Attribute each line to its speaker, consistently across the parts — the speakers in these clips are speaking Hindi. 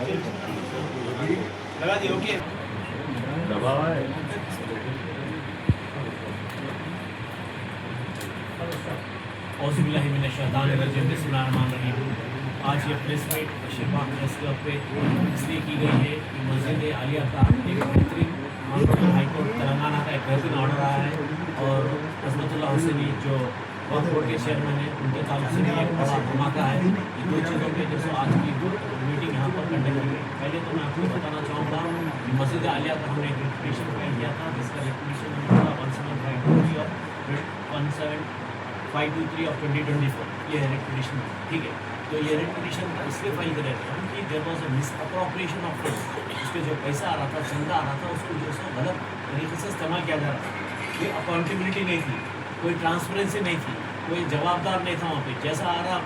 Speaker 1: लगा दी ओके
Speaker 2: दबा हुआ है।
Speaker 3: आज ये press meet Bashirbagh press club पे इसलिए की गई है कि मस्जिद आलिया का एक बेहतरीन हाईकोर्ट तेलंगाना का एक बेहतरीन ऑर्डर आया है और अजमतुल्लाह हुसैनी जो वक्फ बोर्ड के चेयरमैन हैं उनके ताल्लुक से भी एक बड़ा धमाका है। ये दो चीज़ों पे जैसे आज की मीटिंग यहाँ पर कंडक्ट की गई। पहले तो मैं आपको बताना चाहूँगा कि मस्जिद आलिया का हमने एक रिपिटिशन फाइल किया था जिसका रिपिटिशन नंबर था 17523 ऑफ 2024। ये है रिपिटिशन, ठीक है। तो ये रिपिटिशन इसलिए फाइल कर रहे थे हम कि there was a misappropriation of funds. उसके जो पैसा आ रहा था, चंदा आ रहा था, उसको जो है गलत तरीके से इस्तेमाल किया जा रहा था। कोई अकाउंटेबिलिटी नहीं थी, कोई ट्रांसपेरेंसी नहीं थी, कोई जवाबदार नहीं था वहाँ पे। जैसा आ रहा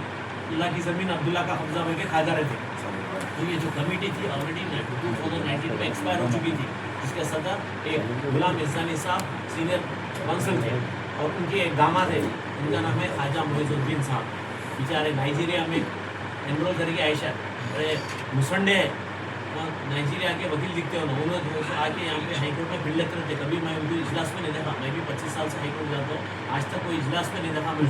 Speaker 3: अल्लाह की ज़मीन अब्दुल्ला का कब्जा करके खा जा रहे थे। तो ये जो कमेटी थी ऑलरेडी 2019 में एक्सपायर हो चुकी थी, जिसके सदर एक गुलाम इसानी साहब सीनियर काउंसिल थे और उनके एक दामाद है, उनका नाम है ख्वाजा मोइजुद्दीन साहब। बेचारे नाइजीरिया में एनरोल करके आयशा अरे मुसंडे है, नाइजीरिया के वकील दिखते हो ना, उन्होंने जो है आके यहाँ पे हाईकोर्ट में भिड़ लेते रहते। कभी मैं उनको इजलास में नहीं देखा, मैं भी 25 साल से हाईकोर्ट जाता हूँ, आज तक कोई इजलास में नहीं देखा मैं।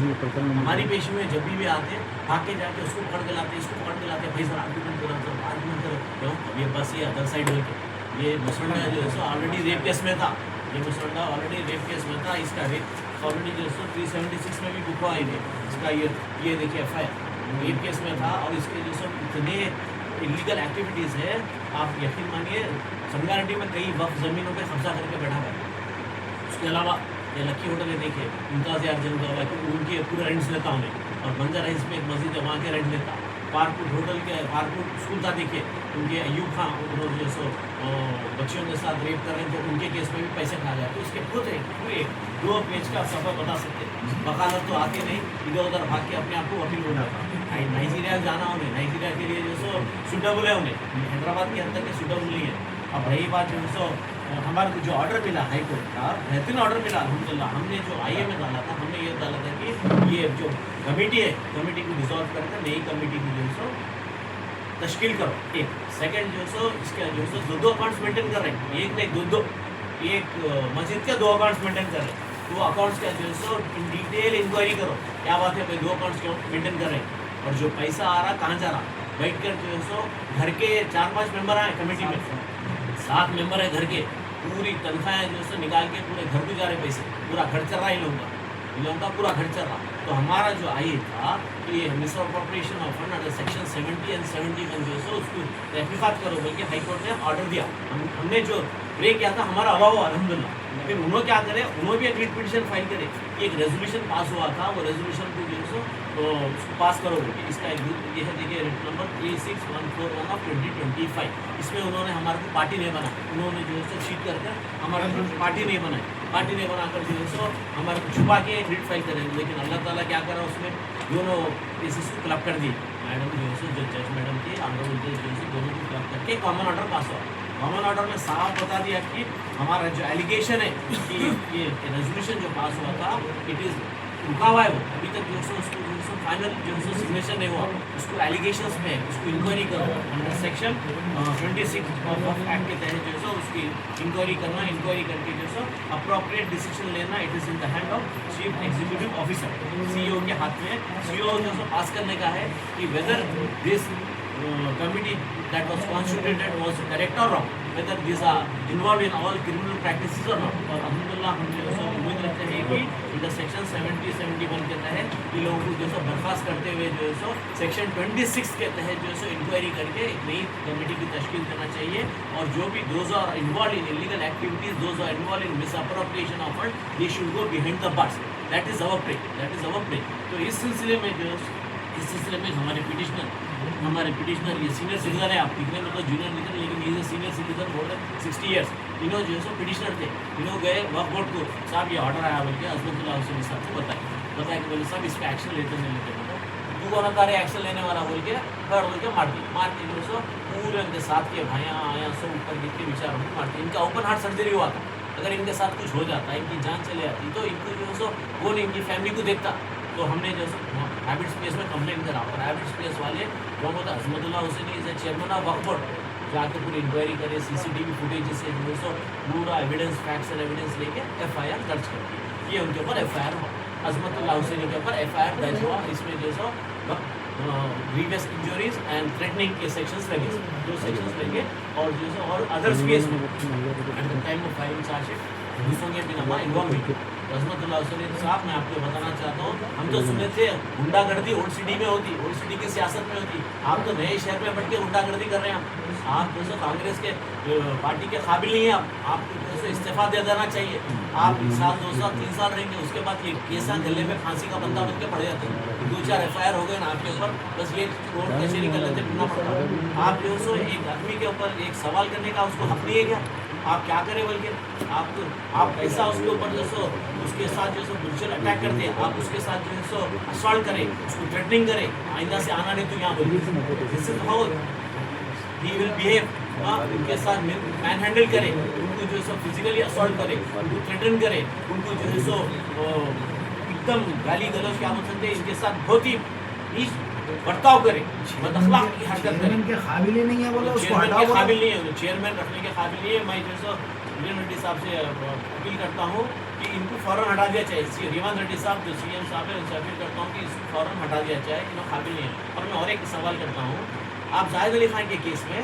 Speaker 3: हमारी पेशी में जब भी आते भाग के जाके उसको पकड़ के लाते, इसको पकड़ के लाते, भाई सर आर्ग्यूमेंट करो, सर आर्ग्यूमेंट करो क्यों। ये बस ये अदर साइड हो ये मुसंडा जो है सो ऑलरेडी रेप केस में था, ये मुसंडा ऑलरेडी रेप केस में था। इसका रेप ऑलरेडी जो है 376 में भी बुक हुआ है इसका। ये देखिए FIR रेप केस में था और इसके जो सब इतने इलीगल एक्टिविटीज़ है, आप यकीन मानिए संगारेड्डी में कई वक्फ ज़मीनों पे कब्जा करके बैठा है। उसके अलावा ये लक्की होटल है, देखिए मुमताज़ यार जनता उनके पूरे रेंट्स लेता हूँ मैं। और बंजारा हिल्स में एक मस्जिद है, वहाँ के रेंट लेता। पार्कवुड होटल के पार्कवुड स्कूल था, देखिए उनके अयूब खां उन्होंने जो सो बच्चियों के साथ रेप कर रहे थे, उनके केस में भी पैसे खा जाए। तो इसके पूरे 2 पेज का सफ़र बता सकते हैं। वकालत तो आती नहीं, इधर उधर भाग के अपने आप को वकील बनाता। नाइजीरिया जाना उन्हें, नाइजीरिया के लिए जो सो सूटेबल है उन्हें, हैदराबाद के अंदर के सूटेबल नहीं है। अब रही बात जो सो हमारे जो ऑर्डर मिला हाई कोर्ट का, बेहतरीन ऑर्डर मिला अल्हम्दुलिल्लाह। हमने जो IA में डाला था, हमने ये डाला था कि ये जो कमेटी है, कमेटी को डिसॉल्व करके नई कमेटी की जो है सो तश्कील करो। एक सेकंड जो है सो इसके जो है सो 2 अकाउंट्स मेंटेन कर रहे हैं, एक नहीं 2 एक मस्जिद के 2 अकाउंट्स मेंटेन कर रहे हैं। 2 अकाउंट्स का जो है सो इन डिटेल इंक्वायरी करो, क्या बात है भाई 2 अकाउंट्स क्यों मेंटेन कर रहे हैं और जो पैसा आ रहा कहाँ जा रहा। बैठ कर जो है सो घर के 4-5 मेंबर आए कमेटी में, 7 मेंबर है घर के, पूरी तनख्वाहें जो है निकाल के पूरे घर को जा रहे पैसे, पूरा घर चल रहा है इन लोगों का पूरा घर चल रहा। तो हमारा जो IA था कि ये misappropriation of fund under section 70 और 71 जो है उसको तहकीकात करो बल्कि हाई कोर्ट ने ऑर्डर दिया। हमने जो ब्रेक किया था हमारा अभाव हुआ अल्हम्दुलिल्लाह। फिर उन्होंने क्या करे, उन्होंने भी एक रिट पिटीशन फाइल करे कि एक रेजोल्यूशन पास हुआ था, वो रेजोल्यूशन को जो है उसको पास करो बोलिए। इसका एक ये है, देखिए रिट नंबर 36141 ऑफ 2025। इसमें उन्होंने हमारे को पार्टी नहीं बना, उन्होंने जो है चीट करके हमारे को पार्टी नहीं बनाई, पार्टी नहीं बनाकर जो है सो हमारे को छुपा के रिट फाइल करेंगे। लेकिन अल्लाह ताला क्या करा, उसमें दोनों केसेस को क्लब कर दिए। मैडम जो है सो जज मैडम की ऑनरेबल जज जो है दोनों को क्लब करके कॉमन ऑर्डर पास हुआ। कॉमन ऑर्डर में साफ बता दिया कि हमारा जो एलिगेशन है कि ये रेजोल्यूशन जो पास हुआ था इट इज़ रुका हुआ है, वो अभी तक जो है उसको जो है फाइनल जो है सिग्नेचर नहीं हुआ, उसको एलिगेशंस में उसको इंक्वायरी करो अंडर सेक्शन 26 ऑफ एक्ट के तहत जो है उसकी इंक्वायरी करना, इंक्वायरी करके जो है अप्रोप्रिएट डिसीजन लेना। It is in the hand of chief executive officer, CEO के हाथ में। CEO जो है पास करने का है कि whether this committee that was constituted was correct or wrong, whether these are involved in all criminal practices or not। और अल्हम्दुलिल्लाह हम जो है उम्मीद रखते हैं कि इंडर सेक्शन 70-71 के तहत इन लोगों को जो है बर्खास्त करते हुए जो है सेक्शन 26 के तहत जो है इंक्वायरी करके एक नई कमेटी की तश्कील करना चाहिए। और जो भी those are involve in illegal activities, those are involve in misappropriation of fund, they should go behind the bars. That is our pray, that is our pray. तो इस सिलसिले में जो हमारे पिटिशनर ये सीनियर सिटीजन है, आप दिखने में तो जूनियर दिख रहे लेकिन ये senior citizen more than 60 years. इन्होंने जो है सो पिटिशनर थे, इन्होंने गए वक्फ बोर्ड को, साहब ये ऑर्डर आया बोल के अजमतुल्लाह हुसैनी साहब को बताया कि बोले साहब इस पर एक्शन लेते नहीं लेते, बताओ तू कौन होता है एक्शन लेने वाला बोल के घर बोल के मार के जो है पूरे उनके साथ के भाइयाँ आया सब ऊपर गिर के बेचारों को मारते। इनका ओपन हार्ट सर्जरी हुआ था, अगर इनके साथ कुछ हो जाता, इनकी जान चले जाती तो इनको जो है सो वो नहीं इनकी फैमिली को देखता। तो हमने जो है हैबिट्स प्लेस में कंप्लेंट करा और हैबिट्स प्लेस वाले जो होता है Azmatullah Hussain is chairman of Waqf board, जाके पूरी इंक्वायरी करे, सीसीटीवी फुटेज से जो सो पूरा एविडेंस, फैक्ट्स एंड एविडेंस लेके एफआईआर दर्ज कर दी। ये उनके ऊपर एफआईआर हुआ, अजमतुल्लाह हुसैन के ऊपर एफआईआर दर्ज हुआ। इसमें जो सो ग्रीवियस इंजरीज एंड थ्रेटनिंग के सेक्शंस लगे, जो सेक्शंस लगे और जो सो और अदर्स केस में at the time of filing chargesheet दूसरों के बिना इन्वॉल्व हुई। अजमतुल्लाह हुसैन साहब, मैं आपको बताना चाहता हूँ, हम तो सुने थे गुंडागर्दी ओल्ड सिटी में होती, ओल्ड सिटी की सियासत में होती, आप तो नए शहर में बैठ के गुंडागर्दी कर रहे हैं। आप जो सो कांग्रेस के पार्टी के काबिल नहीं है, आपको जो सो इस्तीफा दे देना चाहिए। आप 1 साल 2 साल 3 साल रहेंगे, उसके बाद ये केसा गले में फांसी का बंदा बन के पड़ जाते हैं। 2-4 एफआईआर हो गए ना आपके ऊपर, बस ये कोर्ट कचहरी का लेते फिरना पड़ता है। आप जो सो एक आदमी के ऊपर एक सवाल करने का उसको हक नहीं है क्या? आप क्या करें बल्कि आप ऐसा उसके ऊपर जो सो उसके साथ जो सो वर्चुअल अटैक करते हैं, आप उसके साथ जो है सो असॉल्ट करें, उसको थ्रेटनिंग करें, आइंदा से आना नहीं तो यहाँ बोलिए this is how he will behave. उनके साथ मैन हैंडल करें, उनको जो है सो फिजिकली असॉल्ट करें, उनको थ्रेटन करें, उनको जो है सो एकदम गाली गलौज क्या बोल सकते हैं, इनके साथ बहुत ही नीच बर्ताव करें, बदअखलाक की हरकत करें।
Speaker 1: के काबिल ही नहीं है, बोले उसको
Speaker 3: चेयरमैन
Speaker 1: हटाओ
Speaker 3: के
Speaker 1: बोले।
Speaker 3: काबिल नहीं है, चेयरमैन रखने के काबिल नहीं है। मैं जो सो रीवान रेड्डी साहब से अपील करता हूँ कि इनको फ़ौरन हटा दिया जाए। रीवान रेड्डी साहब जो सीएम साहब है, उनसे अपील करता हूँ कि इसको फ़ौरन हटा दिया जाए, इन्होंने काबिल नहीं है। और मैं और एक सवाल करता हूँ, आप जाहिद अली खान के केस में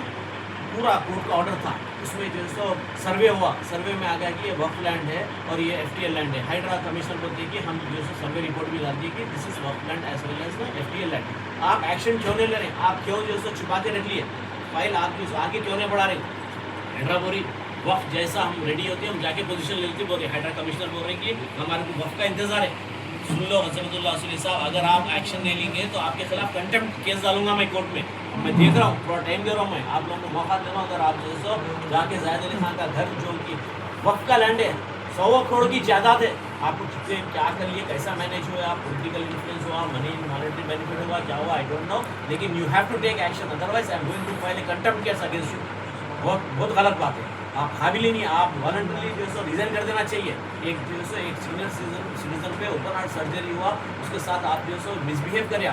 Speaker 3: पूरा कोर्ट का ऑर्डर था, उसमें जो है सो सर्वे हुआ, सर्वे में आ गया कि ये वक्फ लैंड है और ये एफटीएल लैंड है। हाइड्रा कमीशन बोलती है कि हम जो है सो सर्वे रिपोर्ट भी डाल दी कि दिस इज वक्फ land as well as the FTL land. आप एक्शन क्यों नहीं ले रहे? आप क्यों जो है सो छुपा के रख लिए फाइल? आप जो आगे क्यों नहीं बढ़ा रहे? हाइड्रा बोरी वक्फ जैसा हम रेडी होते हैं, हम जाके पोजीशन ले लेते, बोल रहे हाइड्रा कमिश्नर बोल रहे कि हमारे को वक्फ का इंतजार है। सुन लो अजमतुल्लाह हुसैन साहब, अगर आप एक्शन नहीं लेंगे तो आपके खिलाफ कंटेम्प्ट केस डालूंगा मैं कोर्ट में। मैं देख रहा हूँ, थोड़ा टाइम दे रहा हूँ, मैं आप लोगों को मौका दे रहा हूँ। अगर आप जो है सो जाके जाहिद अली खान का घर जो कि वक्फ का लैंड है, 100 करोड़ की जायदाद है, आपको कितने क्या कर लिए, कैसा मैनेज हुआ, आप पॉलिटिकल इन्फ्लुएंस हुआ, मनी मॉनेटरी बेनिफिट हुआ, क्या हुआ, आई डोंट नो, लेकिन you have to take action, otherwise I am going to file a contempt case against you. बहुत गलत बात है, आप काबिल ही नहीं, आप वॉलंटरली जो है सो रिजाइन कर देना चाहिए। एक जो है सो एक सीनियर सिटीजन पे ओपन हार्ट सर्जरी हुआ, उसके साथ आप जो है सो मिसबिहेव करें,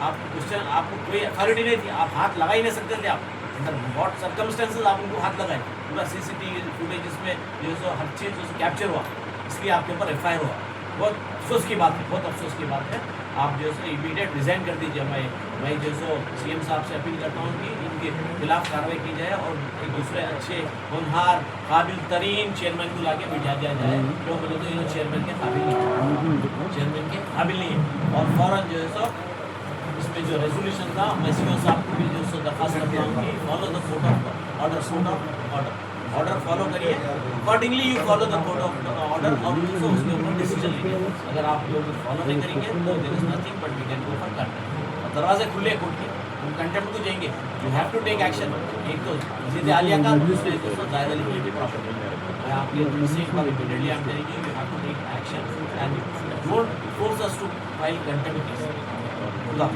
Speaker 3: आप क्वेश्चन, आपको कोई अथॉरिटी नहीं थी, आप हाथ लगा ही नहीं सकते थे। आप अंदर व्हाट सर्कमस्टेंसेस आप उनको हाथ लगाए, पूरा सीसीटीवी फुटेज इसमें जो है सो हर चीज़ जो है कैप्चर हुआ, इसलिए आपके ऊपर एफआईआर हुआ। बहुत अफसोस की बात है, बहुत अफसोस की बात है। आप जो है सो इमीडिएट रिजाइन कर दीजिए। मैं जो है सो सीएम साहब से अपील करता हूँ कि इनके खिलाफ कार्रवाई की जाए और एक दूसरे अच्छे होनहार काबिल तरीन चेयरमैन को लाके बिठा दिया जाए। जो बोले तो इन्होंने चेयरमैन के काबिल नहीं है, चेयरमैन के काबिल नहीं है। और फ़ौरन जो है सो इसमें जो रेजोल्यूशन था, मैं सीओ साहब को भी जो है सो दरख्वास्त करता हूँ कि follow the court of order, order follow करिए, accordingly you follow the court of order और उसको उसके ऊपर डिसीजन लीजिए। अगर आप लोग फॉलो नहीं करेंगे तो there is nothing but we can go for contempt. दरवाजे खुले कोर्ट के, हम कंटेम्प्ट को जाएंगे, you have to take action. एक तो मस्जिद आलिया का, दूसरे तो जाहिद अली खान की प्रॉपर्टी। मैं आपके से एक बार इमीडिएटली आप करेंगे, you have to take action and don't force us to file contempt case. खुदा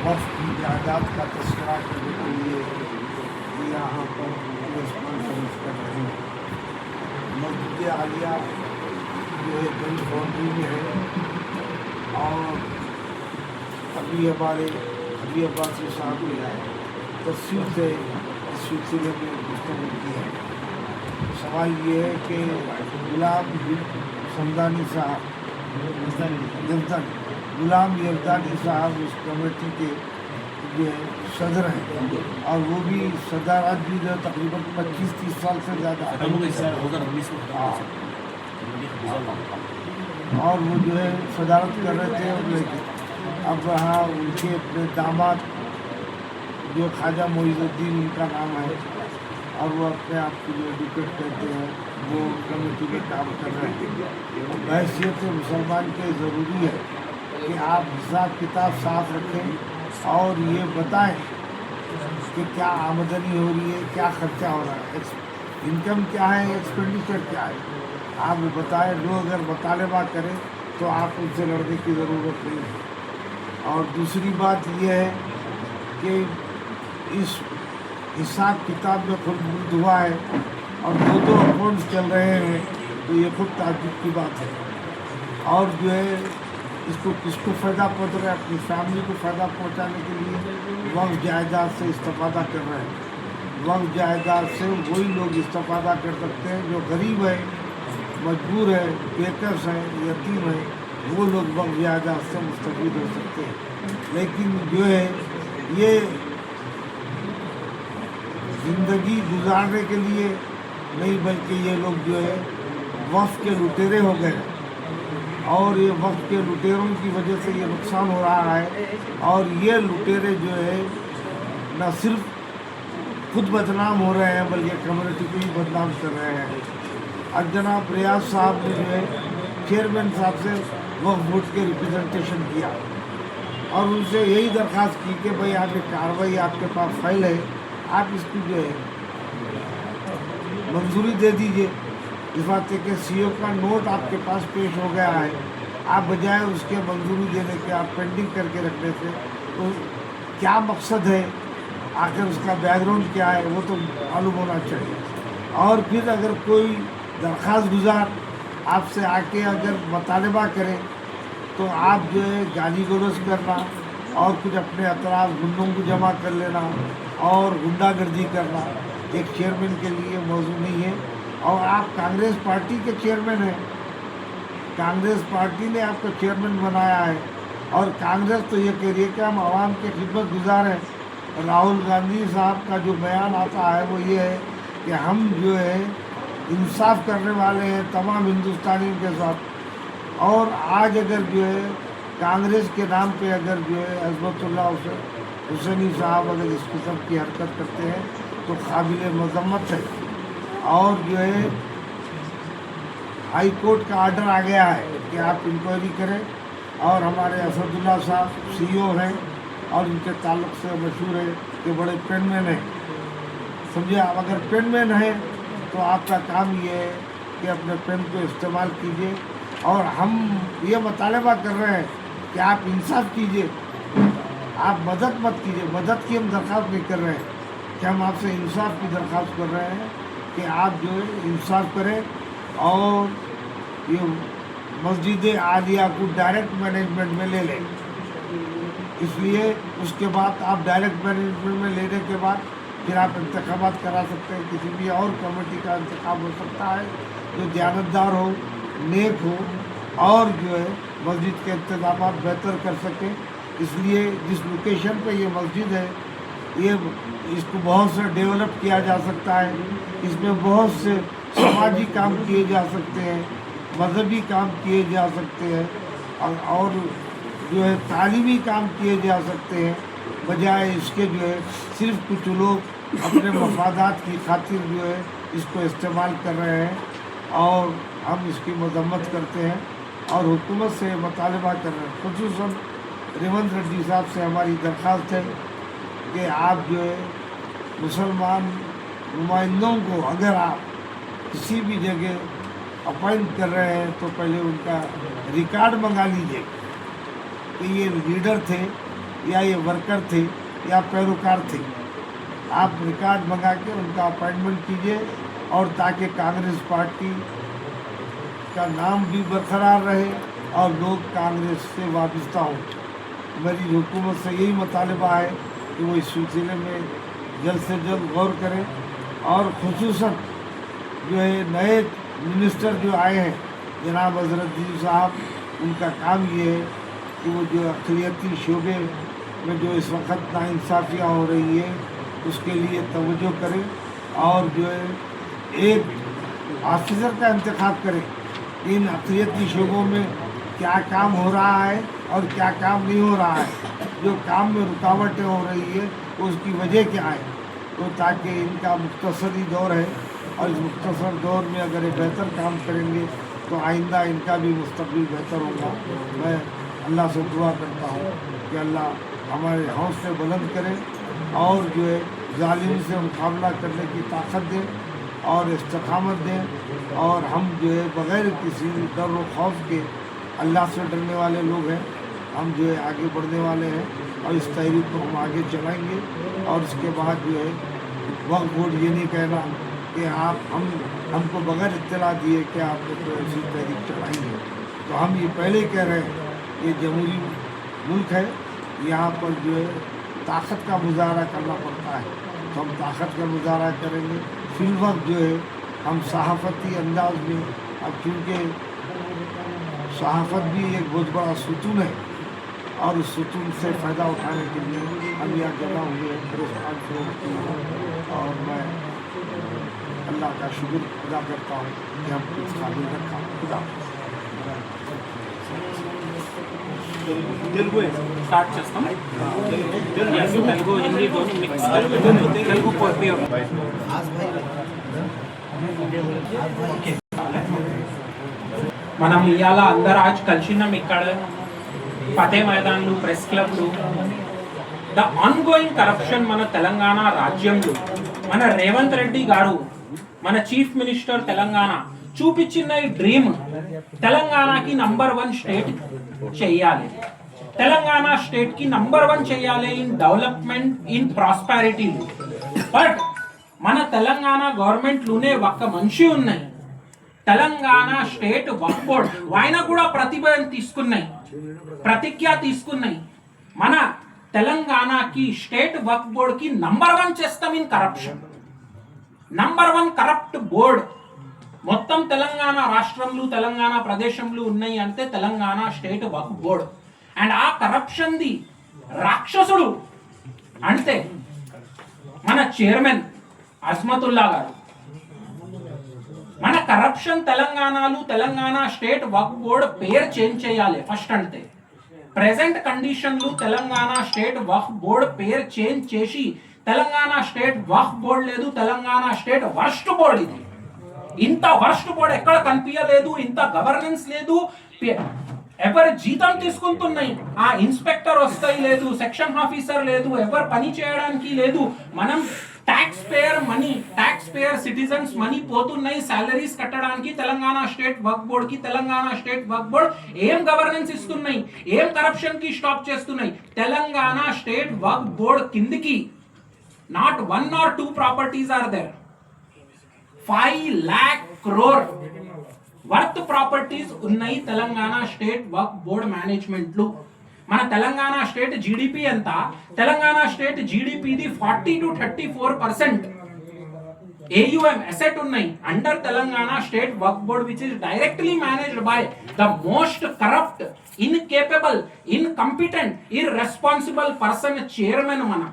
Speaker 1: वक्फ की जायदाद का तस्करा करने के लिए यहाँ पर प्रेस कॉन्फ्रेंस कर रहे हैं। मस्जिद आलिया जो है गंज बाउंड्री में है और अभी हमारे अभी अब्बासी साहब ने तस्वीर से इस सिलसिले में गुफ्तगू की है। सवाल ये है कि गुलाम समदानी साहब गुलाम यवदानी साहब इस कमेटी के जो सदर हैं और वो भी सदारत भी जो तकरीबन 25-30 साल से ज़्यादा और वो जो है सदारत कर रहे थे। और अब वहाँ उनके अपने दामाद जो ख्वाजा मोइनुद्दीन उनका नाम है और वो अपने आप को जो एडुकेट कहते हैं वो कमेटी में काम कर रहे हैं। हैसियत मुसलमान के ज़रूरी है कि आप हिसाब किताब साफ रखें और ये बताएं कि क्या आमदनी हो रही है, क्या खर्चा हो रहा है, इनकम क्या है, एक्सपेंडिचर क्या है, आप वो बताएं। लोग अगर मुतालबा करें तो आप उनसे लड़ने की ज़रूरत नहीं है। और दूसरी बात यह है कि इस हिसाब किताब में खुद बुद्ध हुआ है और दो अकाउंट्स चल रहे हैं, तो ये खुद ताज्जुब की बात है। और जो है इसको किसको फ़ायदा पहुँच रहा है, अपनी फैमिली को फ़ायदा पहुँचाने के लिए वक्फ जायदाद से इस्तेफादा कर रहे हैं। वक्फ जायदाद से वही लोग इस्तेफादा कर सकते हैं जो गरीब है, मजबूर है, बेकस हैं, यतीम है, वो लोग वक्फ जायदाद से मुस्तफ़ीद हो सकते हैं। लेकिन जो है ये ज़िंदगी गुजारने के लिए नहीं, बल्कि ये लोग जो है वक्फ के लुटेरे हो गए और ये वक्फ के लुटेरों की वजह से ये नुकसान हो रहा है। और ये लुटेरे जो है न सिर्फ खुद बदनाम हो रहे हैं बल्कि कम्युनिटी को भी बदनाम कर रहे हैं। और जनाब रियाज साहब ने जो है चेयरमैन साहब से वक्फ बोर्ड के रिप्रेजेंटेशन किया और उनसे यही दरख्वास्त की कि भाई आप ये कार्रवाई आपके पास फाइल है, आप इसकी जो है मंजूरी दे दीजिए। इस बात के सीओ का नोट आपके पास पेश हो गया है, आप बजाय उसके मंजूरी देने के आप पेंडिंग करके रखने से, तो क्या मकसद है, आखिर उसका बैकग्राउंड क्या है, वो तो मालूम होना चाहिए। और फिर अगर कोई दरख्वास्त गुजार आपसे आके अगर मुतालबा करें तो आप जो है गाली गलौज करना और कुछ अपने अतराफ़ गुंडों को जमा कर लेना और गुंडागर्दी करना एक चेयरमैन के लिए मौजूद नहीं है। और आप कांग्रेस पार्टी के चेयरमैन हैं, कांग्रेस पार्टी ने आपको चेयरमैन बनाया है और कांग्रेस तो ये कह रही है कि हम आवाम के खिदमत गुजार हैं। राहुल गांधी साहब का जो बयान आता है वो ये है कि हम जो है इंसाफ करने वाले हैं तमाम हिंदुस्तानियों के साथ। और आज अगर जो है कांग्रेस के नाम पे अगर जो है अज़मतुल्लाह हुसैनी साहब अगर इस किस्म की हरकत करते हैं तो काबिल मज़म्मत है। और जो है हाई कोर्ट का आर्डर आ गया है कि आप इंक्वायरी करें और हमारे असदुल्ला साहब सीईओ हैं और इनके ताल्लुक़ से मशहूर है कि बड़े पेनमैन हैं। समझिए, आप अगर पेनमैन हैं तो आपका काम ये है कि अपने पेन को इस्तेमाल कीजिए। और हम ये मुतालबा कर रहे हैं कि आप इंसाफ कीजिए, आप मदद मत कीजिए। मदद की हम दरख्वास्त नहीं कर रहे हैं कि हम आपसे इंसाफ की दरख्वास्त कर रहे हैं कि आप जो है इंसाफ करें और ये मस्जिद आलिया को डायरेक्ट मैनेजमेंट में ले लें। इसलिए उसके बाद आप डायरेक्ट मैनेजमेंट में लेने के बाद फिर आप इंतखाबात करा सकते हैं, किसी भी और कमेटी का इंतखाब हो सकता है जो दयानतदार हो, नेक हो और जो है मस्जिद के इंतजाम बेहतर कर सके। इसलिए जिस लोकेशन पे ये मस्जिद है ये इसको बहुत से डेवलप किया जा सकता है, इसमें बहुत से समाजी काम किए जा सकते हैं, मजहबी काम किए जा सकते हैं और जो है तालीमी काम किए जा सकते हैं, बजाय इसके जो है सिर्फ कुछ लोग अपने मफादात की खातिर जो है इसको इस्तेमाल कर रहे हैं। और हम इसकी मजम्मत करते हैं और हुकूमत से मुतालबा कर रहे हैं। खुसूसन रेवंत रेड्डी साहब से हमारी दरख्वास्त है कि आप जो है मुसलमान नुमाइंदों को अगर आप किसी भी जगह अपॉइंट कर रहे हैं तो पहले उनका रिकॉर्ड मंगा लीजिए कि ये लीडर थे या ये वर्कर थे या पैरोकार थे। आप रिकॉर्ड मंगा के उनका अपॉइंटमेंट कीजिए और ताकि कांग्रेस पार्टी का नाम भी बरकरार रहे और लोग कांग्रेस से वाबस्ता हों। मेरी हुकूमत से यही मुतालबा है कि वो इस सिलसिले में जल्द से जल्द गौर करें। और खुसूसन जो है नए मिनिस्टर जो आए हैं जनाब अजहरुद्दीन साहब, उनका काम ये है कि वो जो अक़लियती शोबे में जो इस वक्त नाइंसाफ़ियाँ हो रही है उसके लिए तवज्जो करें और जो है एक ऑफिसर का इंतखाब करें। इन अक़लियती शोबों में क्या काम हो रहा है और क्या काम नहीं हो रहा है, जो काम में रुकावटें हो रही है उसकी वजह क्या है, तो ताकि इनका मुख्तसरी दौर है और इस मुख्तसर दौर में अगर ये बेहतर काम करेंगे तो आइंदा इनका भी मुस्तकबिल बेहतर होगा। मैं अल्लाह से दुआ करता हूँ कि अल्लाह हमारे हौसले बुलंद करे और जो है जालिम से मुकाबला करने की ताकत दे और इस्तकामत दें और हम जो है बग़ैर किसी डर व खौफ के अल्लाह से डरने वाले लोग हैं। हम जो है आगे बढ़ने वाले हैं और इस तहरीक को हम आगे चलाएंगे और इसके बाद जो है वक्फ बोर्ड ये नहीं कहना कि आप हमको बग़ैर इत्तला दिए कि आपने तो ऐसी तहरीक चलाएंगे। तो हम ये पहले ही कह रहे हैं ये जमहूरी मुल्क है, यहाँ पर जो है ताकत का मुजाहरा करना पड़ता है तो हम ताकत का मुजाहरा करेंगे। फिल वक्त जो है हम सहाफ़ती अंदाज में, अब चूँकि सहाफ़त भी एक बहुत बड़ा सुतून है और उस सुतून से फ़ायदा उठाने के लिए हम यहाँ जमा हुए हैं और मैं अल्लाह का शुक्र अदा करता हूँ कि हम इस काबिल रखा। खुदा
Speaker 4: తెలుగు స్టార్ట్ చేస్తాం. తెలుగు హిందీ दोनों మిక్స్ తెలుగు ప్యూర్. మనం ఇవాళ అందరు ఆజ్ కలిసినాం ఇక్కడ ఫతే మైదాన్లు ప్రెస్ క్లబ్లు. ద ఆన్గోయింగ్ కరప్షన్ మన తెలంగాణ రాజ్యంలో మన రేవంత్ రెడ్డి గారు మన చీఫ్ మినిస్టర్ తెలంగాణ చూపించిన ఈ డ్రీమ్ తెలంగాణకి నంబర్ 1 స్టేట్ చేయాలి, తెలంగాణ స్టేట్ కి నంబర్ 1 చేయాలి in development in prosperity. But మన తెలంగాణ గవర్నమెంట్ లోనే ఒక్క మనిషి ఉన్నాయి, తెలంగాణ స్టేట్ వక్ఫ్ బోర్డ్ ఆయన కూడా ప్రతిజ్ఞ తీసుకున్నాయి మన తెలంగాణకి స్టేట్ వక్ఫ్ బోర్డ్ కి నంబర్ 1 చేస్తాం in corruption. Number 1 corrupt board మొత్తం తెలంగాణ రాష్ట్రంలో తెలంగాణ ప్రదేశంలో ఉన్నాయి అంటే Telangana state Waqf board. And ఆ కరప్షన్ ది రాక్షసుడు అంటే మన చైర్మన్ అస్మతుల్లా గారు. మన కరప్షన్ తెలంగాణలో తెలంగాణ స్టేట్ వక్ఫ్ బోర్డ్ పేరు చేంజ్ చేయాలి ఫస్ట్. అంటే ప్రెసెంట్ కండిషన్ లో తెలంగాణ స్టేట్ వక్ఫ్ బోర్డ్ పేరు చేంజ్ చేసి తెలంగాణ స్టేట్ వక్ఫ్ బోర్డ్ లేదు, తెలంగాణ స్టేట్ వర్స్ట్ బోర్డ్. ఇది ఇంత వర్స్ట్ బోర్డ్ ఎక్కడ కనిపించలేదు, ఇంత గవర్నెన్స్ లేదు, ఎవరు జీతం తీసుకుంటున్నాయి, ఆ ఇన్స్పెక్టర్ వస్తాయి లేదు, సెక్షన్ ఆఫీసర్ లేదు, ఎవరు పని చేయడానికి లేదు. మనం ట్యాక్స్ పేయర్ సిటిజన్స్ మనీ పోతున్నాయి సాలరీస్ కట్టడానికి. తెలంగాణ స్టేట్ వక్ఫ్ బోర్డ్ కి తెలంగాణ స్టేట్ వక్ఫ్ బోర్డ్ ఏం గవర్నెన్స్ ఇస్తున్నాయి, ఏం కరప్షన్ కి స్టాప్ చేస్తున్నాయి. తెలంగాణ స్టేట్ వక్ఫ్ బోర్డ్ కిందికి not 1 or 2 properties are there, 5 lakh crore worth properties ఉన్నాయి Telangana state Waqf board management లో. మన తెలంగాణ స్టేట్ జీడిపి ఎంత, Telangana state GDP the 40 to 34% AUM asset ఉన్నాయి under Telangana state Waqf board which is directly managed by the most corrupt, incapable, incompetent, irresponsible person chairman మన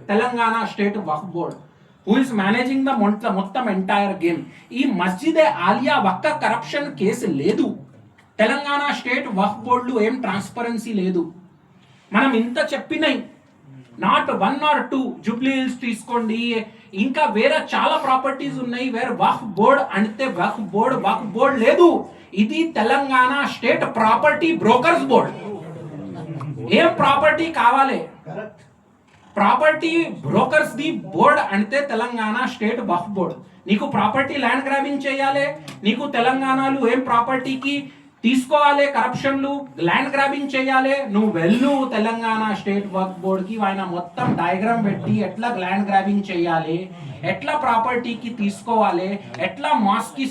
Speaker 4: Telangana state Waqf board who is managing the మొత్తం ఎంటైర్ గేమ్. ఈ మస్జిదే ఆలియా ఒక్క కరప్షన్ కేసు లేదు, తెలంగాణ స్టేట్ వక్ఫ్ బోర్డులో ఏం ట్రాన్స్పరెన్సీ లేదు. మనం ఇంత చెప్పినాయి, నాట్ 1 or 2 జూబ్లీ హిల్స్ తీసుకోండి, ఇంకా వేరే చాలా ప్రాపర్టీస్ ఉన్నాయి వేర్ వక్ఫ్ బోర్డ్ అంటే వక్ఫ్ బోర్డ్ లేదు. ఇది Telangana state property brokers board. ఏం ప్రాపర్టీ కావాలి, ప్రాపర్టీ బ్రోకర్స్ ది బోర్డ్ అంటే తెలంగాణ స్టేట్ వక్ఫ్ బోర్డ్. నీకు ప్రాపర్టీ ల్యాండ్ గ్రాబింగ్ చేయాలి, నీకు తెలంగాణలో ఏం ప్రాపర్టీకి తీసుకోవాలి కరప్షన్లు ల్యాండ్ గ్రాబింగ్ చేయాలి, నువ్వు వెళ్ళు తెలంగాణ స్టేట్ వక్ఫ్ బోర్డ్ కి ఆయన మొత్తం డయాగ్రామ్ పెట్టి ఎట్లా ల్యాండ్ గ్రాబింగ్ చేయాలి, ఎట్లా ప్రాపర్టీకి తీసుకోవాలి, ఎట్లా మాస్ కి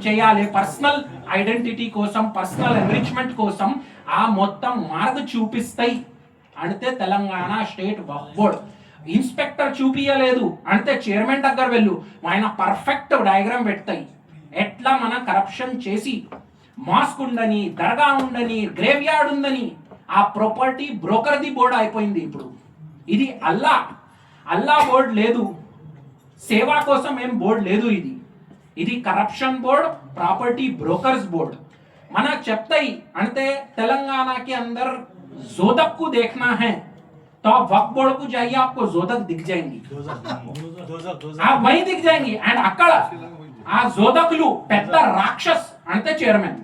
Speaker 4: చేయాలి, పర్సనల్ ఐడెంటిటీ కోసం, పర్సనల్ ఎన్రిచ్మెంట్ కోసం ఆ మొత్తం మార్గ చూపిస్తాయి అంటే Telangana state Waqf board. Inspector చూపియలేదు అంటే చైర్మన్ దగ్గర వెళ్ళు, ఆయన పర్ఫెక్ట్ డయాగ్రామ్ పెడతాయి ఎట్లా మన కరప్షన్ చేసి మాస్క్ ఉండని, దర్గా ఉండని, గ్రేవ్ యార్డ్ ఉందని ఆ ప్రాపర్టీ బ్రోకర్ ది బోర్డ్ అయిపోయింది ఇప్పుడు. ఇది అల్లా బోర్డ్ లేదు, సేవా కోసం ఏం బోర్డ్ లేదు. ఇది corruption board, property brokers board. మన చెప్తాయి అంటే తెలంగాణకి అందరు जोदक को देखना है तो आप वक्फ बोर्ड को जाइए, आपको जोदक दिख जाएंगी, आप वहीं दिख जाएंगी. అండ్ అక్కడ ఆ జోదకులు పెద్ద రాక్షస్ అంటే చైర్మన్,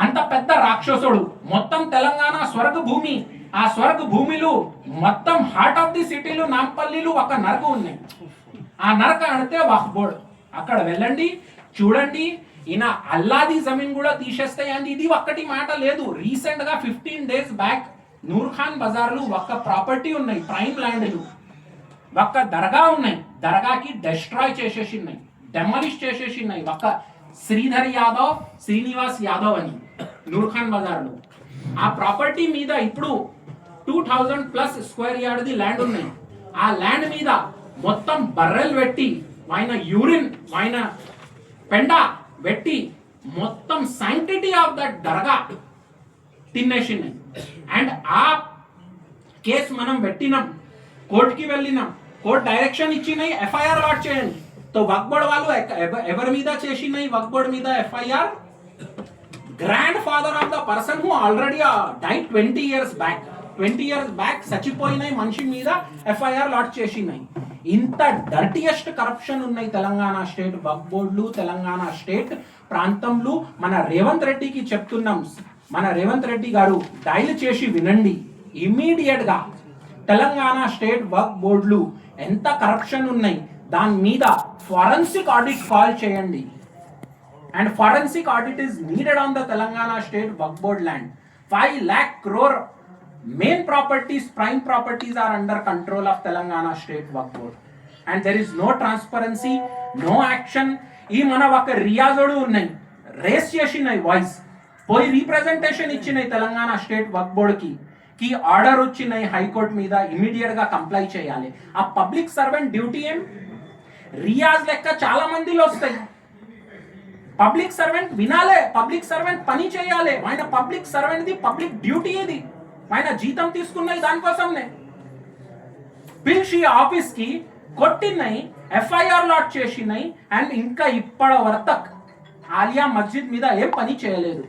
Speaker 4: అంత పెద్ద రాక్షసుడు. మొత్తం తెలంగాణ స్వర్గ భూమి, ఆ స్వర్గ భూమిలో మొత్తం హార్ట్ ఆఫ్ ది సిటీలు నాంపల్లిలు ఒక నరక ఉన్నాయి. ఆ నరక అంటే వక్ఫ్ బోర్డ్. అక్కడ వెళ్ళండి, చూడండి. ఈయన అల్లాది జమీన్ కూడా తీసేస్తాయి. అండ్ ఇది ఒక్కటి మాట లేదు, రీసెంట్ గా 15 days బ్యాక్ నూర్ ఖాన్ బజార్లు ఒక్క ప్రాపర్టీ ఉన్నాయి, ప్రైమ్ ల్యాండ్లు, ఒక్క దర్గా ఉన్నాయి, దర్గాకి డెస్ట్రాయ్ చేసేసిన్నాయి, డెమాలిష్ చేసేసిన్నాయి. ఒక్క శ్రీధర్ యాదవ్, శ్రీనివాస్ యాదవ్ అని నూర్ ఖాన్ బజార్లో ఆ ప్రాపర్టీ మీద ఇప్పుడు 2000+ స్క్వేర్ యార్డ్ది ల్యాండ్ ఉన్నాయి. ఆ ల్యాండ్ మీద మొత్తం బర్రెలు పెట్టి, ఆయన యూరిన్, ఆయన పెండ పెట్టి మొత్తం శాంక్టిటీ ఆఫ్ దట్ దర్గా తినేసినాయి. అండ్ ఆ కేసు మనం పెట్టినాం, కోర్టుకి వెళ్ళినాం, కోర్టు డైరెక్షన్ ఇచ్చినాయి, ఎఫ్ఐఆర్ లాట్ చేయండి. తో వక్ఫ్ బోర్డ్ వాళ్ళు ఎవరి మీద చేసినాయి? వక్ఫ్ బోర్డ్ మీద FIR grandfather of the person who already died 20 years back. 20 years back చచ్చిపోయినాయి మనిషి మీద ఎఫ్ఐఆర్ లాట్ చేసినాయి. ఇంత డర్టియెస్ట్ కరప్షన్ ఉన్నాయి తెలంగాణ స్టేట్ వక్ఫ్ బోర్డులు, తెలంగాణ స్టేట్ ప్రాంతంలో. మన రేవంత్ రెడ్డికి చెప్తున్నాం, మన రేవంత్ రెడ్డి గారు డైల్ చేసి వినండి. ఇమీడియట్ గా తెలంగాణ స్టేట్ వక్ఫ్ బోర్డులు ఎంత కరప్షన్ ఉన్నాయి దాని మీద ఫారెన్సిక్ ఆడిట్ కాల్ చేయండి. And forensic audit is needed on the Telangana state Waqf board land. 5 lakh crore main properties, prime properties are under control of Telangana State Waqf Board, and there is no transparency, no action. ఈ మన ఒక రియాజోడు ఉన్నాయి, రేస్ చేసినాయి వాయిస్, పోయి రీప్రజెంటేషన్ ఇచ్చినాయి తెలంగాణ స్టేట్ వక్ఫ్ బోర్డ్ కి ఆర్డర్ వచ్చినాయి హైకోర్టు మీద, ఇమీడియట్ గా కంప్లై చేయాలి. ఆ పబ్లిక్ సర్వెంట్ డ్యూటీ ఏం? రియాజ్ లెక్క చాలా మందిలో వస్తాయి. పబ్లిక్ సర్వెంట్ వినాలే, పబ్లిక్ సర్వెంట్ పని చేయాలి. ఆయన public servant the public duty ఇది, ఆయన జీతం తీసుకున్నాయి దానికోసంనే. పిలిచి ఆఫీస్ కి కొట్టినాయి, ఎఫ్ఐఆర్ లాట్ చేసినాయి. అండ్ ఇంకా ఇప్పటి వరకు ఆలియా మస్జిద్ మీద ఏం పని చేయలేదు.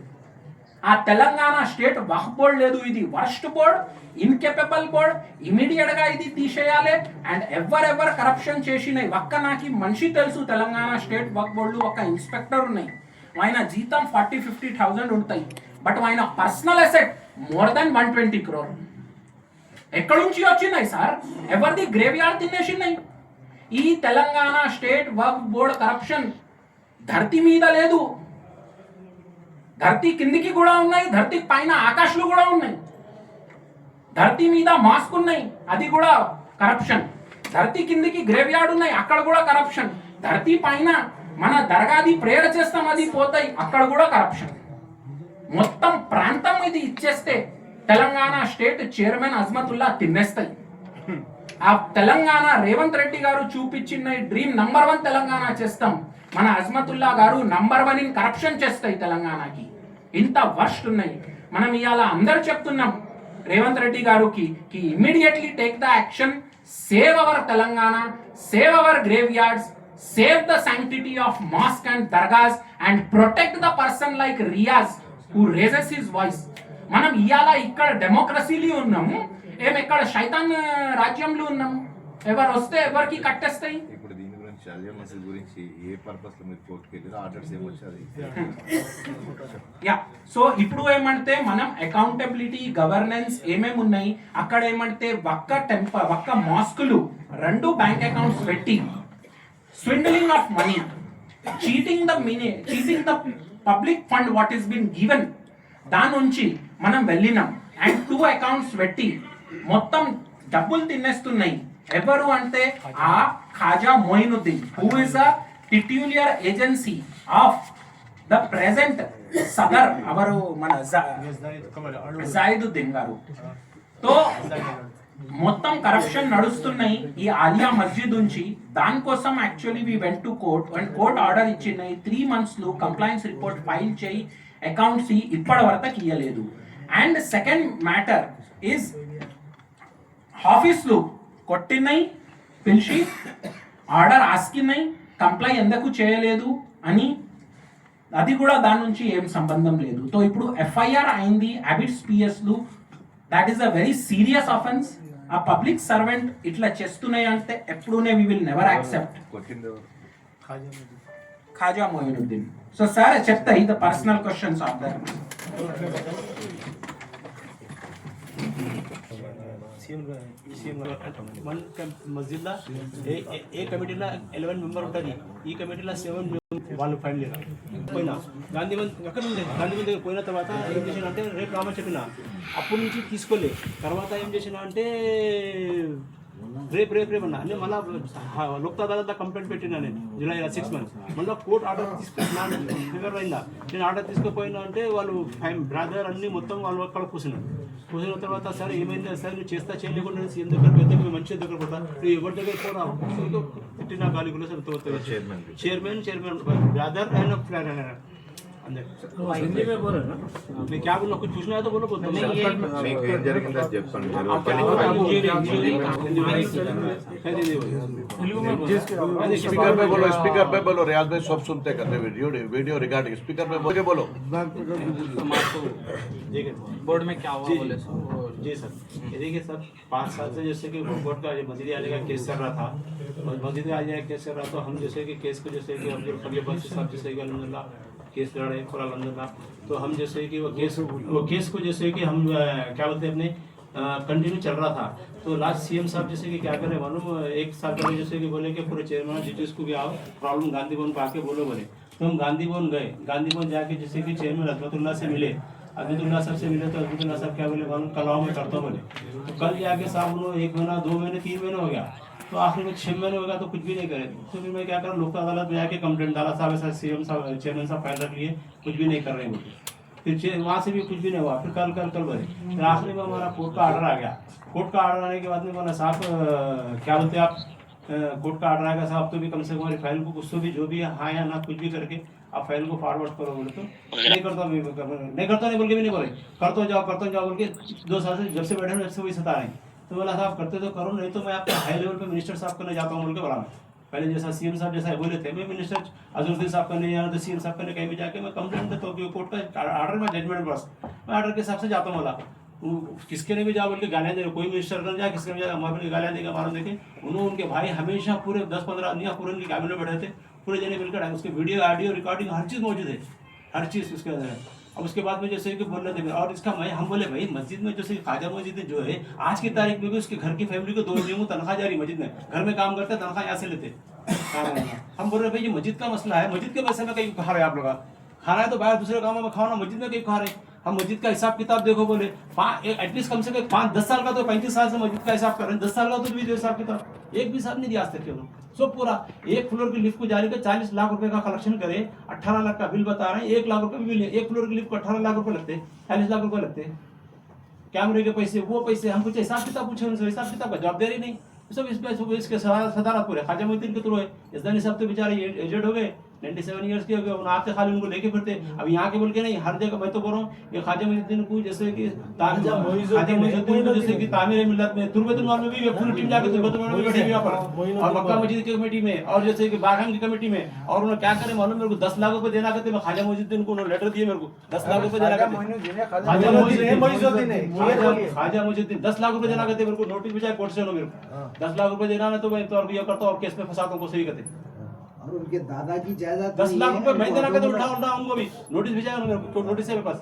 Speaker 4: ఆ తెలంగాణ స్టేట్ వక్ఫ్ బోర్డ్ లేదు, ఇది worst board, incapable board. Immediate గా ఇది తీసేయాలి. అండ్ ఎవరెవరు కరప్షన్ చేసినాయి, ఒక్క నాకు మనిషి తెలుసు తెలంగాణ స్టేట్ వక్ఫ్ బోర్డు, ఒక ఇన్స్పెక్టర్ ఉన్నాయి, ఆయన జీతం 40-50,000 ఉంటాయి. బట్ ఆయన personal asset more than 120 crore. ఎక్కడి నుంచి వచ్చినాయి సార్? ఎవరిది గ్రేవ్ యార్డ్ తినేసినాయి. ఈ Telangana state Waqf board corruption ధర్తీ మీద లేదు, ధర్తీ కిందికి కూడా ఉన్నాయి, ధర్తీ పైన ఆకాశాలు కూడా ఉన్నాయి. ధర్తీ మీద మాస్క్ ఉన్నాయి, అది కూడా కరప్షన్. ధర్తీ కిందికి గ్రేవ్ యార్డ్ ఉన్నాయి, అక్కడ కూడా కరప్షన్. ధర్తీ పైన మన దర్గాది ప్రేయర్ చేస్తాం, అది పోతాయి, అక్కడ కూడా కరప్షన్. మొత్తం ప్రాంతం ఇది ఇచ్చేస్తే తెలంగాణ స్టేట్ చైర్మన్ అజ్మతుల్లా తినేస్తాయి. ఆ తెలంగాణ రేవంత్ రెడ్డి గారు చూపించిన డ్రీమ్ నంబర్ 1 తెలంగాణ చేస్తాం. మన అజ్మతుల్లా గారు నంబర్ 1 ఇన్ కరప్షన్ చేస్తాయి తెలంగాణకి. ఇంత వర్స్ట్ ఉన్నాయి. మనం ఇవాళ అందరు చెప్తున్నాం రేవంత్ రెడ్డి గారికి కి immediately take the action, save our Telangana, save our graveyards, save the sanctity of mosque and dargahs and protect the person like Riyaz who raises his voice. మనం ఇవాళ ఇక్కడ డెమోక్రసీలో ఉన్నాము, ఏం ఇక్కడ శైతాన్ రాజ్యంలో ఉన్నాము. ఎవరు వస్తే ఎవరికి కట్టేస్తాయి.
Speaker 2: ఇప్పుడు దీని గురించి అలియా మసీద్ గురించి ఏ పర్పస్ లో మీరు కోర్టుకి వెళ్ళారు, ఆర్డర్స్ ఏమొచ్చాయి?
Speaker 4: యా, సో ఇప్పుడు ఏమంటే మనం అకౌంటబిలిటీ, గవర్నెన్స్ ఏమేమి ఉన్నాయి అక్కడ ఏమంటే ఒక్క మాస్కులు 2 బ్యాంక్ అకౌంట్స్ పెట్టి swindling of money, cheating the public fund what is been given, దాని నుంచి మనం వెళ్ళినాం. అండ్ 2 accounts పెట్టి మొత్తం డబ్బులు తినేస్తున్నాయి. ఎవరు అంటే ఆ Khaja Moinuddin, who is a titular agency of the present సదర్ అవరు మన జాయిదుద్దీన్ గారు. తో మొత్తం కరప్షన్ నడుస్తున్నాయి ఈ ఆలియా మస్జిద్ నుంచి. దానికోసం actually we went to court and court order ఇచ్చినాయి 3 months లో కంప్లైన్స్ రిపోర్ట్ ఫైల్ చేయి, అకౌంట్స్ ఇప్పటి వరకు ఇయ్యలేదు. అండ్ సెకండ్ మ్యాటర్ ఈజ్ ఆఫీస్లు కొట్టినాయి, పిలిచి ఆర్డర్ ఆస్కినాయి, కంప్లై ఎందుకు చేయలేదు అని, అది కూడా దాని నుంచి ఏం సంబంధం లేదు. సో ఇప్పుడు ఎఫ్ఐఆర్ అయింది, అబిట్స్ పిఎస్లు that is a very serious offence. ఆ పబ్లిక్ సర్వెంట్ ఇట్లా చేస్తున్నాయి అంటే ఎప్పుడూనే వి విల్ నెవర్ యాక్సెప్ట్.
Speaker 2: కొట్టింది ఎవరు?
Speaker 4: ఖాజా మొయినుద్దీన్. సో సార్ చెప్తా ఈ the personal questions of that.
Speaker 5: మస్జిద్లో ఏ కమిటీలో 11 మెంబర్ ఉంటుంది, ఈ కమిటీలో 7 వాళ్ళు ఫైన్ లేదు. పోయినా గాంధీ ఎక్కడ ఉంది, గాంధీ దగ్గర పోయిన తర్వాత ఏం చేసినా అంటే రేపు రామని చెప్పిన, అప్పటి నుంచి తీసుకోలే. తర్వాత ఏం చేసినా అంటే రేపు అన్నా నేను మళ్ళీ లోక్ అదాలత్లో కంప్లైంట్ పెట్టినా నేను జూలై 6 months. మళ్ళీ కోర్టు ఆర్డర్ తీసుకున్నాను, ఫీవర్ అయిందా నేను ఆర్డర్ తీసుకుపోయినా అంటే వాళ్ళు బ్రదర్ అన్ని మొత్తం వాళ్ళు అక్కడ కూర్చున్న తర్వాత సార్ ఏమైంది సార్ నువ్వు చేస్తా చేయలేకుండా సీఎం దగ్గర పెద్ద మంచి దగ్గర పోతా నువ్వు ఎవరి దగ్గర పోరా తిట్టిన గాలి కూడా సార్ చైర్మన్ బ్రదర్ అండ్ ఫ్లాన్ हिंदी में बोलो ना, मैं क्या बोलूं, कुछ पूछना है तो बोलो।
Speaker 6: स्पीकर पे बोलो रियाज भाई सब सुनते करते वीडियो रिकॉर्डिंग स्पीकर पे बोलो।
Speaker 5: बोर्ड में क्या हुआ बोले जी सर, ये देखिए सर 5 साल से जैसे कि कोर्ट का मस्जिद आलिया का केस चल रहा था, मस्जिद आलिया का केस चल रहा, तो हम जैसे कि केस को जैसे कि हम जो फरीबाद साहब जैसे कि अल्हम्दुलिल्लाह केस लड़े पूरा अल्हम्दुलिल्लाह, तो हम जैसे कि वो केस को जैसे कि हम क्या बोलते हैं अपने कंटिन्यू चल रहा था। तो लास्ट सीएम साहब जैसे कि क्या करें मालूम, 1 साल पहले जैसे कि बोले कि पूरे चेयरमैन जजेस को भी आओ प्रॉब्लम गांधी भवन पर आके बोलो बोले, तो हम गांधी भवन गए। गांधी भवन जाके जैसे कि चेयरमैन अजमतुल्लाह से मिले, अजमतुल्लाह साहब से मिले तो अजमतुल्लाह साहब क्या बोले मालूम, कल आओ मैं करता हूँ बोले। तो कल जाके साहब उन्होंने 1 महीना 2 महीने 3 महीने हो गया, तो आखिर में 6 महीने होगा तो कुछ भी नहीं करे। तो फिर मैं क्या करूँ, लोक अदालत में जाके कंप्लेंट डाला, साहब ऐसा सीएम साहब चेयरमैन साहब फाइल रख लिए, कुछ भी नहीं कर रहे हैं बोले। फिर वहाँ से भी कुछ भी नहीं हुआ, फिर कल बोले। फिर आखिर में हमारा कोर्ट का ऑर्डर आ गया। कोर्ट का ऑर्डर आने के बाद में बोला साहब क्या बोलते हैं आप, कोर्ट का ऑर्डर आएगा साहब तो भी कम से कम हमारी फाइल को उसको भी जो भी हाँ या ना कुछ भी करके आप फाइल को फॉरवर्ड करो बोले। तो नहीं करता नहीं बोल के भी नहीं बोले, करते जाओ बोल के 2 साल से जब से बैठे जब से वही सता रहे। तो बोला साहब करते तो करो, नहीं तो मैं आपका हाई लेवल पे मिनिस्टर साहब करने जाता हूँ बोल के बोला। मैं पहले जैसा सीएम साहब जैसा बोले थे, मैं मिनिस्टर अजहरुद्दीन साहब करने जाना तो सीएम साहब करने कहीं भी जाके मैं कंप्लेंट देता हूँ कि कोर्ट का ऑर्डर में जजमेंट बस मैं ऑर्डर के हिसाब से जाता हूँ। बोला किसके ने भी जाओ बोल के गालियाँ दे, कोई मिनिस्टर कर जाए किसके ने जाए हमारे गालियाँ देगा मालूम देखे। उन्होंने उनके भाई हमेशा पूरे 10-15 आदमी पूरे उनके कैबिनेट में बैठे थे, पूरे जने मिलकर उसके वीडियो ऑडियो रिकॉर्डिंग हर चीज़ मौजूद है, हर चीज़ उसके अंदर है। अब उसके बाद में जैसे कि बोल रहे थे और इसका मैं हम बोले भाई मस्जिद में जैसे ख्वाजा मस्जिद जो है आज की तारीख में भी उसके घर की फैमिली को 2 महीने तनख्वाह जा रही, मस्जिद में घर में काम करते तनख्वाह यहाँ से लेते। हम बोल रहे भाई ये मस्जिद का मसला है, मस्जिद के पैसे में कहीं खा रहे आप लोग, खाना है तो बाहर दूसरे कामों में खाओ ना, मस्जिद में कहीं खा रहे। हम मस्जिद का हिसाब किताब देखो बोले एटलीस्ट कम से कम 5-10 साल का तो 35 साल से मस्जिद का हिसाब कर रहे हैं, 10 साल का तो भी हिसाब किताब एक भी हिसाब नहीं दिया आज तक लोग। सब पूरा 1 फ्लोर की लिफ्ट को जारी कर 40 लाख रुपए का कलेक्शन करे, 18 लाख का बिल बता रहे हैं, 1 लाख रुपए बिल है, 1 फ्लोर की लिफ्ट को 18 लाख रुपए लगते हैं, 40 लाख रुपए लगते हैं। कैमरे के पैसे वो पैसे हम कुछ हिसाब किताब पूछे उनसे, हिसाब किताब का जवाब दे रही नहीं, सब इसके सदारत पूरे ख्वाजा मोइनुद्दीन के थ्रू है। इस्लामी साहब तो बेचारे एजेड हो गए, 97 ईयर्स के हो गए, उन्हें आते खाली उनको लेके फिरते। अब यहाँ के बोल के नहीं, हर जगह मैं तो बोल रहा हूँ ये ख्वाजा मोइनुद्दीन को जैसे कि ख्वाजा मोइनुद्दीन को जैसे कि तामीर मिल्लत में तुर्बतुल माल में भी पूरी टीम जाके तुर्बतुल माल में बैठे हुए पर, और मक्का मस्जिद की कमेटी में और जैसे कि बागहान की कमेटी में, और उन्होंने क्या करे मालूम मेरे को 10 लाख रुपए देना कहते, मैं ख्वाजा मोइनुद्दीन को उन्होंने लेटर दिए मेरे को 10 लाख रुपए देना कहते, ख्वाजा मोइनुद्दीन 10 लाख रुपए देना कहते मेरे को, नोटिस भेजा कोर्ट से मेरे को 10 लाख रुपए देना है तो मैं तो और ये करता और केस में फंसाता हूँ सही कहते।
Speaker 1: और उनके दादा की जायदाद
Speaker 5: 10 लाख रुपए मैं देना कहते उल्टा उनको भी नोटिस भेजा है मेरे को, नोटिस है मेरे पास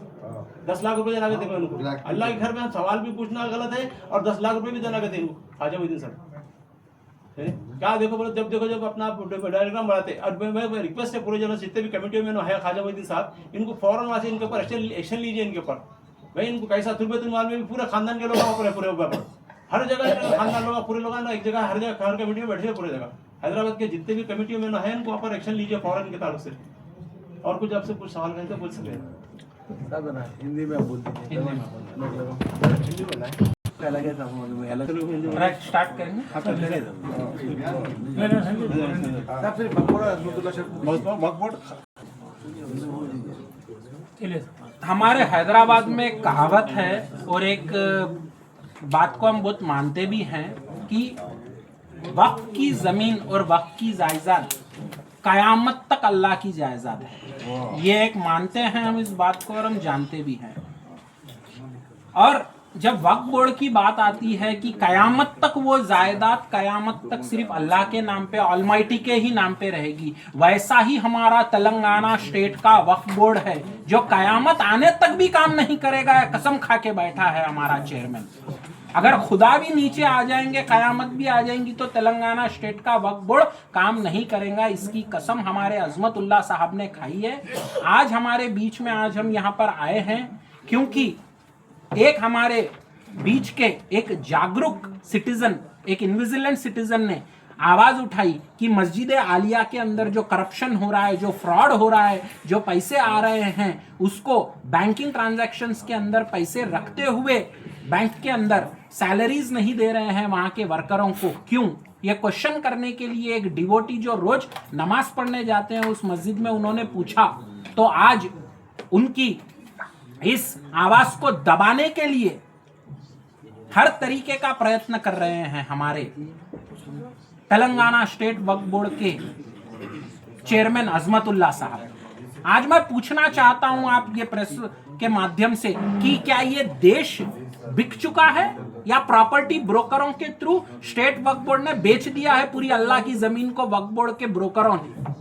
Speaker 5: 10 लाख रुपए देना कहते उनको। अल्लाह के घर में सवाल भी पूछना गलत है और 10 लाख रुपए भी देना कहते इनको ख्वाजा मोइनुद्दीन साहब। क्या देखो बोलो जब अपना डायग्राम बढ़ाते, और मैं रिक्वेस्ट है पूरे जन जितने भी कमेटी में है ख्वाजा मोइनुद्दीन साहब, इनको फौरन वहाँ से इनके ऊपर एक्शन लीजिए इनके ऊपर। भाई इनको कैसा तुर्बतुल माल में भी पूरे खानदान के लोग पूरे ऊपर हर जगह खानदान लोग पूरे लोग ना एक जगह हर जगह खान कमेटी में बैठे हुए पूरे जगह हैदराबाद के जितने भी कमेटियों में है इनको ऊपर एक्शन लीजिए फौरन के ताल्लुक से। और कुछ आपसे कुछ सवाल करें तो पूछ सकते हैं
Speaker 1: हिंदी में बोलते
Speaker 4: राइट स्टार्ट करेंगे। हमारे हैदराबाद में एक कहावत है और एक बात को हम बहुत मानते भी हैं कि वक्त की जमीन और वक्त की जायदाद कयामत तक अल्लाह की जायदाद है। ये एक मानते हैं हम इस बात को और हम जानते भी हैं। और जब वक्फ बोर्ड की बात आती है कि कयामत तक वो जायदाद कयामत तक सिर्फ अल्लाह के नाम पे, ऑलमाइटी के ही नाम पे रहेगी, वैसा ही हमारा तेलंगाना स्टेट का वक्फ बोर्ड है जो कयामत आने तक भी काम नहीं करेगा। कसम खा के बैठा है हमारा चेयरमैन। अगर खुदा भी नीचे आ जाएंगे, कयामत भी आ जाएंगी, तो तेलंगाना स्टेट का वक्फ बोर्ड काम नहीं करेगा। इसकी कसम हमारे अजमतुल्लाह साहब ने खाई है। आज हमारे बीच में, आज हम यहाँ पर आए हैं क्योंकि एक हमारे बीच के एक जागरूक सिटीजन, एक इनविजिलेंट सिटीजन ने आवाज उठाई कि मस्जिद आलिया के अंदर जो करप्शन हो रहा है, जो फ्रॉड हो रहा है, जो पैसे आ रहे हैं, उसको बैंकिंग ट्रांजैक्शंस के अंदर पैसे रखते हुए बैंक के अंदर सैलरीज नहीं दे रहे हैं वहां के वर्करों को, क्यों? ये क्वेश्चन करने के लिए एक डिवोटी जो रोज नमाज पढ़ने जाते हैं उस मस्जिद में, उन्होंने पूछा। तो आज उनकी इस आवाज को दबाने के लिए हर तरीके का प्रयत्न कर रहे हैं हमारे तेलंगाना स्टेट वक्फ बोर्ड के चेयरमैन अजमतुल्लाह साहब। आज मैं पूछना चाहता हूं आप ये प्रेस के माध्यम से कि क्या ये देश बिक चुका है या प्रॉपर्टी ब्रोकरों के थ्रू स्टेट वक्फ बोर्ड ने बेच दिया है पूरी अल्लाह की जमीन को वक्फ बोर्ड के ब्रोकरों ने?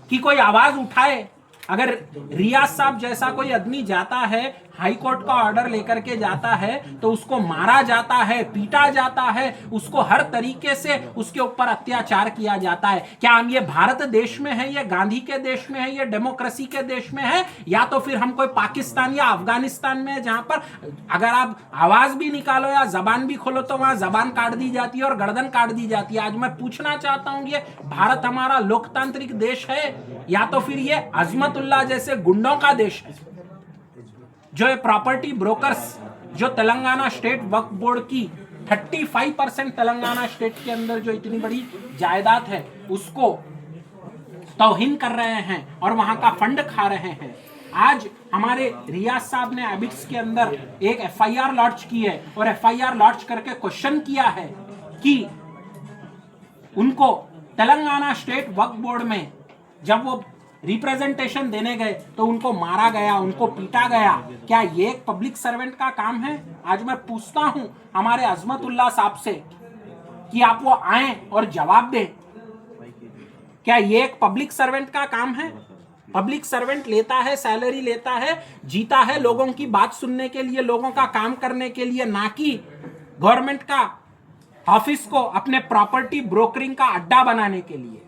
Speaker 4: कि कोई आवाज उठाए। अगर रियाज साहब जैसा कोई आदमी जाता है, हाई कोर्ट का ऑर्डर लेकर के जाता है, तो उसको मारा जाता है, पीटा जाता है, उसको हर तरीके से उसके ऊपर अत्याचार किया जाता है। क्या हम ये भारत देश में है, ये गांधी के देश में है, ये डेमोक्रेसी के देश में है, या तो फिर हम कोई पाकिस्तान या अफगानिस्तान में है जहां पर अगर आप आवाज भी निकालो या जबान भी खोलो तो वहां जबान काट दी जाती है और गर्दन काट दी जाती है। आज मैं पूछना चाहता हूं, ये भारत हमारा लोकतांत्रिक देश है या तो फिर ये अजमतुल्लाह जैसे गुंडों का देश है? जो ये प्रॉपर्टी ब्रोकर्स जो तेलंगाना स्टेट वक्फ बोर्ड की 35% तेलंगाना स्टेट के अंदर जो इतनी बड़ी जायदाद है उसको तौहीन कर रहे हैं और वहां का फंड खा रहे हैं। आज हमारे रियाज साहब ने एबिट्स के अंदर एक FIR लॉन्च की है और FIR लॉन्च करके क्वेश्चन किया है कि उनको तेलंगाना स्टेट वक्फ बोर्ड में जब वो रिप्रेजेंटेशन देने गए तो उनको मारा गया, उनको पीटा गया। क्या ये एक पब्लिक सर्वेंट का काम है? आज मैं पूछता हूं हमारे अजमतुल्लाह साहब से कि आप वो आए और जवाब दें। क्या ये एक पब्लिक सर्वेंट का काम है? पब्लिक सर्वेंट लेता है, सैलरी लेता है, जीता है लोगों की बात सुनने के लिए, लोगों का काम करने के लिए, ना कि गवर्नमेंट का ऑफिस को अपने प्रॉपर्टी ब्रोकरिंग का अड्डा बनाने के लिए।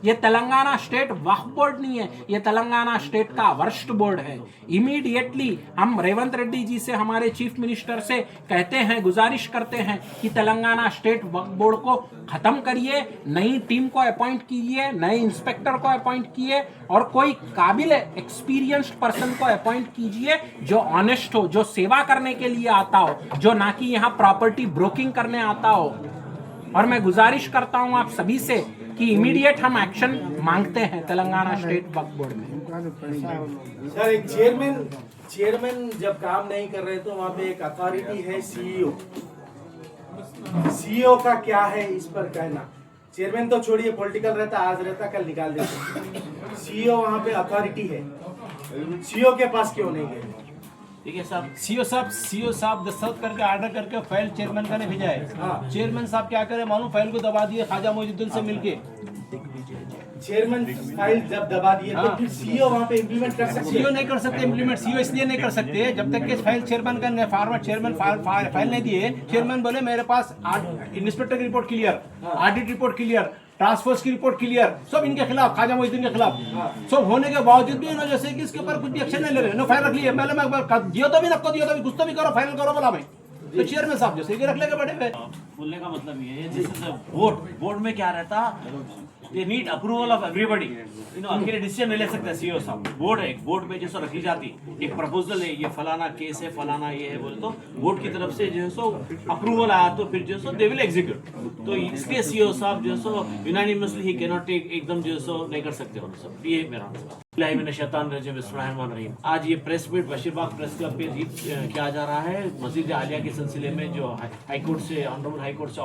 Speaker 4: ये तेलंगाना स्टेट वक्फ बोर्ड नहीं है, ये तेलंगाना स्टेट का वर्स्ट बोर्ड है। इमीडिएटली हम रेवंत रेड्डी जी से, हमारे चीफ मिनिस्टर से कहते हैं, गुजारिश करते हैं कि तेलंगाना स्टेट वक्फ बोर्ड को खत्म करिए, नई टीम को अपॉइंट कीजिए, नए इंस्पेक्टर को अपॉइंट किए और कोई काबिल एक्सपीरियंस्ड पर्सन को अपॉइंट कीजिए जो ऑनेस्ट हो, जो सेवा करने के लिए आता हो, जो ना कि यहाँ प्रॉपर्टी ब्रोकिंग करने आता हो। और मैं गुजारिश करता हूँ आप सभी से कि इमीडिएट हम एक्शन मांगते हैं तेलंगाना स्टेट वक्फ बोर्ड में।
Speaker 7: सर, एक चेयरमैन जब काम नहीं कर रहे तो वहाँ पे एक अथॉरिटी है सीईओ का क्या है इस पर कहना? चेयरमैन तो छोड़िए, पॉलिटिकल रहता, आज रहता कल निकाल देते। सीईओ वहाँ पे अथॉरिटी है, सीईओ के पास क्यों नहीं गए?
Speaker 3: ठीक है साहब,
Speaker 5: सीओ साहब दस्तखत करके ऑर्डर करके फाइल चेयरमैन का ने भेजा है। चेयरमैन साहब क्या करे मालूम, फाइल को दबा दिए ख्वाजा मोइनुद्दीन से मिलके।
Speaker 7: चेयरमैन फाइल जब दबा दिए तो फिर सीईओ वहाँ पे इम्प्लीमेंट कर सकते?
Speaker 5: सीईओ नहीं कर सकते इम्प्लीमेंट। सीईओ इसलिए नहीं कर सकते जब तक कि फाइल चेयरमैन का फॉर्मेट चेयरमैन फाइल नहीं दिए। चेयरमैन बोले मेरे पास इंस्पेक्टर की report clear, audit report clear, task force की रिपोर्ट क्लियर, सब इनके खिलाफ, ख्वाजा मोइनुद्दीन के खिलाफ। सब होने के बावजूद भी इन्होंने जैसे कि इसके ऊपर कुछ भी एक्शन नहीं ले रहे, नो फाइल रख लिए। पहले मैं दियो तो भी नको, दियो तो भी कुछ तो भी करो, फाइनल करो बोला भाई। तो चेयरमैन साहब जैसे कि रख लेके बड़े हुए।
Speaker 3: बोलने का मतलब ये है, जैसे बोर्ड में क्या रहता, they need approval of everybody. अकेले डिसीजन नहीं ले सकते सीईओ साहब। बोर्ड है, बोर्ड में जैसे रखी जाती एक प्रपोजल है, ये फलाना केस है, फलाना ये है बोले तो बोर्ड की तरफ से जो है सो अप्रूवल आया तो फिर जो है सो दे विल एग्जीक्यूट। तो इसलिए सीईओ साहब जो है सो यूनानिमसली ही कैन नॉट टेक, एकदम जो है सो नहीं कर सकते उन सब। ये मेरा आंसर। आज ये press meet Bashirbagh press club पे किया जा रहा है मस्जिद आलिया के सिलसिले में, जो हाईकोर्ट से, ऑनरेबल हाईकोर्ट से